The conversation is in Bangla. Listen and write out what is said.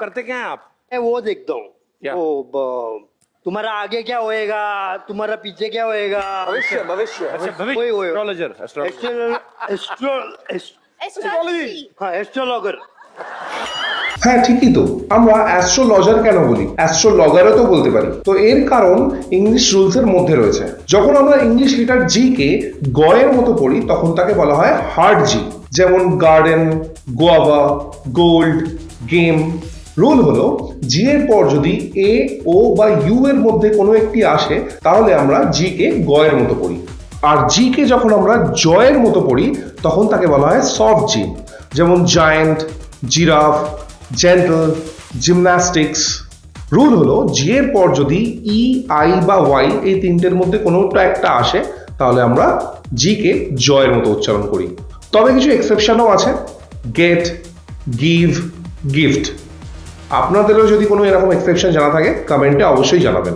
करते क्या हैं आप? मैं वो देखता हूँ क्या? तुम्हारा आगे क्या होएगा, तुम्हारा पीछे क्या होएगा, भविष्य भविष्य वही वही एस्ट्रोलॉजर Astrology. हाँ एस्ट्रोलॉगर। হ্যাঁ ঠিকই তো, আমরা অ্যাস্ট্রোলজার কেন বলি, অ্যাস্ট্রোলগারও তো বলতে পারি। তো এর কারণ ইংলিশ রুলস এর মধ্যে রয়েছে। যখন আমরা ইংলিশ লেটার জি কে গ এর মতো পড়ি তখন তাকে বলা হয় হার্ড জি, যেমন garden, guava, gold, game. Rule হলো জি এর পর যদি এ, ও বা ইউ এর মধ্যে কোনো একটি আসে তাহলে আমরা জি কে গ এর মতো পড়ি, আর জি কে যখন আমরা জয়ের মতো পড়ি তখন তাকে বলা হয় সফট জি, যেমন giant, giraffe, gentle, gymnastics. Rule হলো জি এর পর যদি ই, আই বা ওয়াই এই তিনটের মধ্যে কোনোটা একটা আসে তাহলে আমরা জি কে জয়ের মতো উচ্চারণ করি। তবে কিছু এক্সেপশনও আছে, গেট, গিভ, গিফট। আপনাদেরও যদি কোনো এরকম এক্সেপশন জানা থাকে কমেন্টে অবশ্যই জানাবেন।